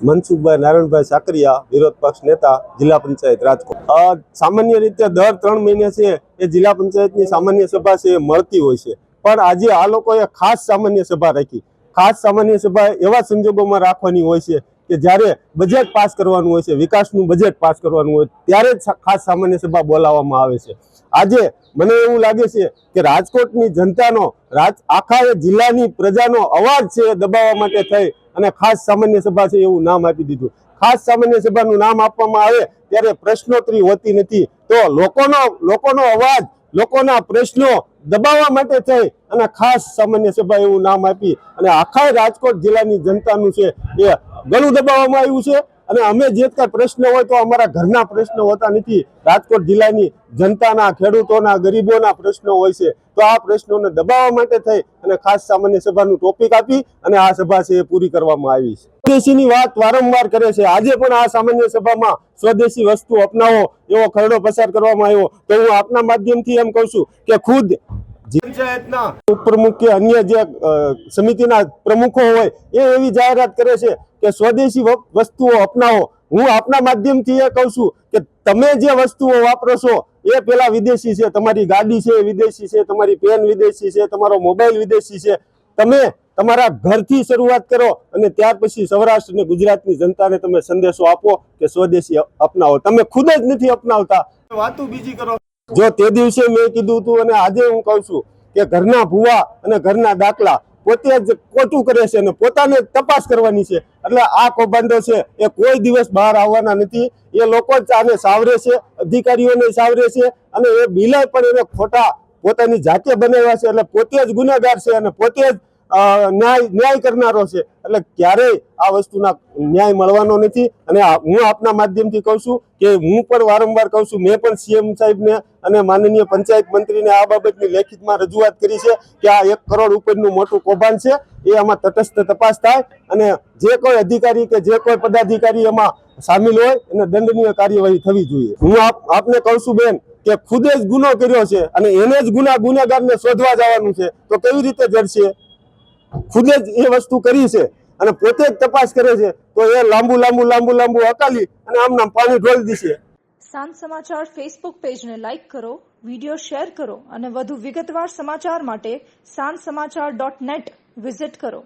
મનસુખભાઈ નારાયણભાઈ સાકરિયા, વિરોધ પક્ષ નેતા, જિલ્લા પંચાયત રાજકોટ। સામાન્ય રીતે દર 3 મહિને છે એ જિલ્લા પંચાયતની સામાન્ય સભા છે એ મળતી હોય છે, પણ આજે આ લોકોએ ખાસ સામાન્ય સભા રાખી। ખાસ સામાન્ય સભા એવા સંજોગોમાં રાખવાની હોય છે કે જ્યારે બજેટ પાસ કરવાનું હોય છે, વિકાસનું બજેટ પાસ કરવાનું હોય ત્યારે જ ખાસ સામાન્ય સભા બોલાવવામાં આવે છે। આજે મને એવું લાગે છે કે રાજકોટની જનતાનો, આખા જિલ્લાની પ્રજાનો અવાજ છે એ દબાવવા માટે થઈ અને ખાસ સામાન્ય સભા છે એવું નામ આપી દીધું। ખાસ સામાન્ય સભાનું નામ આપવામાં આવે ત્યારે પ્રશ્નોત્તરી હોતી નથી, તો લોકોનો અવાજ, લોકોના પ્રશ્નો દબાવવા માટે થઈ અને ખાસ સામાન્ય સભા એવું નામ આપી અને આખા રાજકોટ જિલ્લાની જનતાનું છે એ ગળું દબાવવામાં આવ્યું છે। અને અમે જે કઈ પ્રશ્ન હોય તો અમારા ઘરના પ્રશ્નો હોતા નથી, રાજકોટ જિલ્લાની જનતાના, ખેડૂતોના, ગરીબોના પ્રશ્નો હોય છે, તો આ પ્રશ્નોને દબાવવા માટે થઈ અને ખાસ સામાન્ય સભાનું ટોપિક આપી અને આ સભા છે એ પૂરી કરવામાં આવી છે। સ્વદેશીની વાત વારંવાર કરે છે, આજે પણ આ સામાન્ય સભામાં સ્વદેશી વસ્તુ અપનાવો એવો ખરડો પસાર કરવામાં આવ્યો, તો હું આપના માધ્યમથી એમ કહું છું કે ખુદ પંચાયતના ઉપપ્રમુખ કે અન્ય જે સમિતિના પ્રમુખો હોય એ એવી જાહેરાત કરે છે કે સ્વદેશી વસ્તુઓ અપનાવો। હું આપના માધ્યમથી એ કહું છું કે તમે જે વસ્તુઓ વાપરો છો એ પેલા વિદેશી છે, તમારી ગાડી છે વિદેશી છે, તમારી પેન વિદેશી છે, તમારો મોબાઈલ વિદેશી છે। તમે તમારા ઘરથી શરૂઆત કરો અને ત્યાર પછી સૌરાષ્ટ્ર અને ગુજરાતની જનતાને તમે સંદેશો આપો કે સ્વદેશી અપનાવો। તમે ખુદ જ નથી અપનાવતા, વાતો બીજી કરો। જો તે દિવસે મેં કીધું હતું અને આજે હું કહું છું કે ઘરના ભૂવા અને ઘરના દાખલા પોતે જ ખોટું કરે છે અને પોતાને તપાસ કરવાની છે, એટલે આ કૌભાંડો છે એ કોઈ દિવસ બહાર આવવાના નથી। એ લોકો જ આને સાવરે છે, અધિકારીઓને સાવરે છે અને એ બિલાય પણ એને ખોટા પોતાની જાતે બનાવ્યા છે, એટલે પોતે જ ગુનેગાર છે અને પોતે જ ન્યાય કરનારો છે, એટલે ક્યારેય આ વસ્તુના ન્યાય મળવાનો નથી। અને હું આપના માધ્યમથી કહું છું કે હું પણ વારંવાર કહું છું, મેં પણ સીએમ સાહેબને અને માનનીય પંચાયત મંત્રીને આ બાબતની લેખિતમાં રજૂઆત કરી છે કે આ 1 કરોડ ઉપરનું મોટું કૌભાંડ છે, એ આમાં તટસ્થ તપાસ થાય અને જે કોઈ અધિકારી કે જે કોઈ પદાધિકારી એમાં સામેલ હોય એને દંડનીય કાર્યવાહી થવી જોઈએ। હું આપને કહું છું બેન કે ખુદે જ ગુનો કર્યો છે અને એને જ ગુનેગારને શોધવા જવાનું છે, તો કેવી રીતે જડશે? ખુદે જ એ વસ્તુ કરી છે અને પોતે જ તપાસ કરે છે, તો એ લાંબુ હકાલી અને આમ નામ પાણી ઢોળી દેશે। સાંજ સમાચાર ફેસબુક પેજને લાઇક કરો, વિડીયો શેર કરો અને વધુ વિગતવાર સમાચાર માટે sanssamachar.net વિઝિટ કરો।